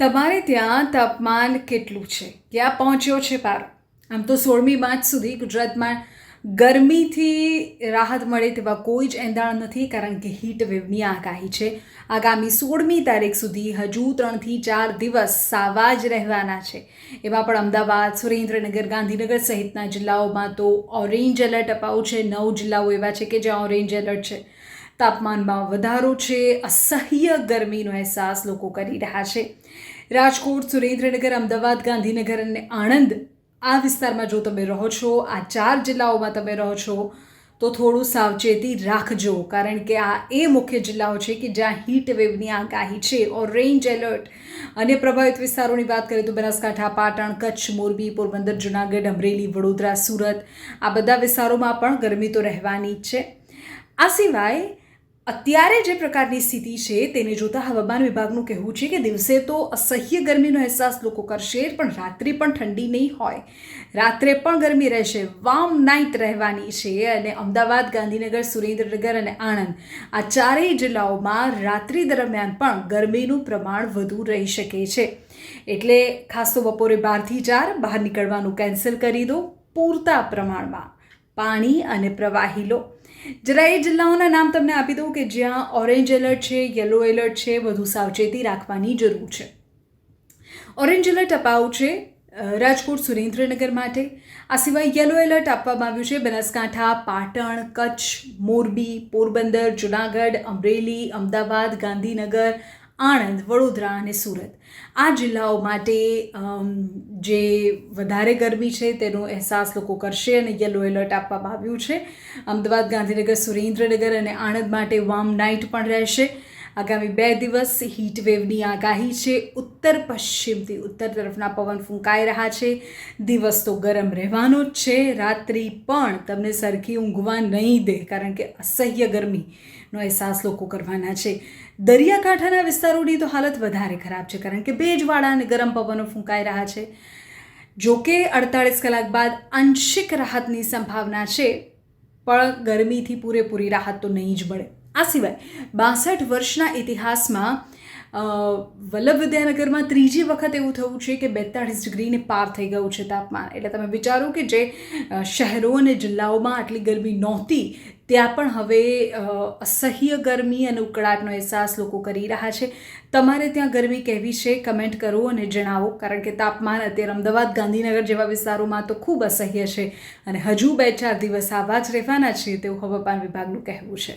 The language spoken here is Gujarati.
તમારે ત્યાં તાપમાન કેટલું છે? ક્યાં પહોંચ્યો છે પારો? આમ તો 16મી માર્ચ સુધી ગુજરાતમાં ગરમીથી રાહત મળે તેવા કોઈ જ એંધાણ નથી, કારણ કે હીટ વેવની આગાહી છે. આગામી 16મી તારીખ સુધી હજુ 3થી 4 દિવસ સાવા જ રહેવાના છે. એમાં પણ અમદાવાદ, સુરેન્દ્રનગર, ગાંધીનગર સહિતના જિલ્લાઓમાં તો ઓરેન્જ એલર્ટ અપાયું છે. 9 જિલ્લાઓ એવા છે કે જ્યાં ઓરેન્જ એલર્ટ છે. તાપમાનમાં વધારો છે, અસહ્ય ગરમીનો અહેસાસ લોકો કરી રહ્યા છે. રાજકોટ, સુરેન્દ્રનગર, અમદાવાદ, ગાંધીનગર અને આણંદ આ વિસ્તારમાં જો તમે રહો છો, આ 4 જિલ્લાઓમાં તમે રહો છો, તો થોડું સાવચેતી રાખજો, કારણ કે આ એ મુખ્ય જિલ્લાઓ છે કે જ્યાં હીટ વેવની આગાહી છે. ઓરેન્જ એલર્ટ અને પ્રભાવિત વિસ્તારોની વાત કરીએ તો બનાસકાંઠા, પાટણ, કચ્છ, મોરબી, પોરબંદર, જૂનાગઢ, અમરેલી, વડોદરા, સુરત આ બધા વિસ્તારોમાં પણ ગરમી તો રહેવાની જ છે. આ સિવાય અત્યારે જે પ્રકારની સ્થિતિ છે તેને જોતાં હવામાન વિભાગનું કહેવું છે કે દિવસે તો અસહ્ય ગરમીનો અહેસાસ લોકો કરશે, પણ રાત્રે પણ ઠંડી નહીં હોય. રાત્રે પણ ગરમી રહેશે, વાર્મ નાઇટ રહેવાની છે. અને અમદાવાદ, ગાંધીનગર, સુરેન્દ્રનગર અને આણંદ આ ચારેય જિલ્લાઓમાં રાત્રિ દરમિયાન પણ ગરમીનું પ્રમાણ વધુ રહી શકે છે. એટલે ખાસ તો બપોરે 12થી 4 બહાર નીકળવાનું કેન્સલ કરી દો. પૂરતા પ્રમાણમાં પાણી અને પ્રવાહી લો. જરા એ જિલ્લાઓના નામ તમને આપી દઉં કે જ્યાં ઓરેન્જ એલર્ટ છે, યલો એલર્ટ છે. વધુ સાવચેતી રાખવાની જરૂર છે. ઓરેન્જ એલર્ટ અપાયું છે રાજકોટ, સુરેન્દ્રનગર માટે. આ સિવાય યલો એલર્ટ આપવામાં આવ્યું છે બનાસકાંઠા, પાટણ, કચ્છ, મોરબી, પોરબંદર, જૂનાગઢ, અમરેલી, અમદાવાદ, ગાંધીનગર, આણંદ, વડોદરા અને સુરત આ જિલ્લાઓ માટે જે વધારે ગરમી છે તેનો અહેસાસ લોકો કરશે અને યલો એલર્ટ આપવામાં આવ્યું છે. અમદાવાદ, ગાંધીનગર, સુરેન્દ્રનગર અને આણંદ માટે વાર્મ નાઇટ પણ રહેશે. આગામી 2 દિવસ હીટ વેવની આગાહી છે. ઉત્તર પશ્ચિમથી ઉત્તર તરફના પવન ફૂંકાઈ રહ્યા છે. દિવસ તો ગરમ રહેવાનો જ છે. રાત્રિ પણ તમને સરખી ઊંઘવા નહીં દે, કારણ કે અસહ્ય ગરમીનો અહેસાસ લોકો કરવાના છે. દરિયાકાંઠાના વિસ્તારોની તો હાલત વધારે ખરાબ છે, કારણ કે ભેજવાળા અને ગરમ પવનો ફૂંકાઈ રહ્યા છે. જોકે 48 કલાક બાદ આંશિક રાહતની સંભાવના છે, પણ ગરમીથી પૂરેપૂરી રાહત તો નહીં જ મળે. આ સિવાય 62 વર્ષના ઇતિહાસમાં વલ્લભ વિદ્યાનગરમાં ત્રીજી વખત એવું થયું છે કે 42 ડિગ્રીને પાર થઈ ગયું છે તાપમાન. એટલે તમે વિચારો કે જે શહેરો અને જિલ્લાઓમાં આટલી ગરમી નહોતી, ત્યાં પણ હવે અસહ્ય ગરમી અને ઉકળાટનો અહેસાસ લોકો કરી રહ્યા છે. તમારે ત્યાં ગરમી કેવી છે કમેન્ટ કરો અને જણાવો, કારણ કે તાપમાન અત્યારે અમદાવાદ, ગાંધીનગર જેવા વિસ્તારોમાં તો ખૂબ અસહ્ય છે અને હજુ 2-4 દિવસ આવા જ રહેવાના છે તેવું હવામાન વિભાગનું કહેવું છે.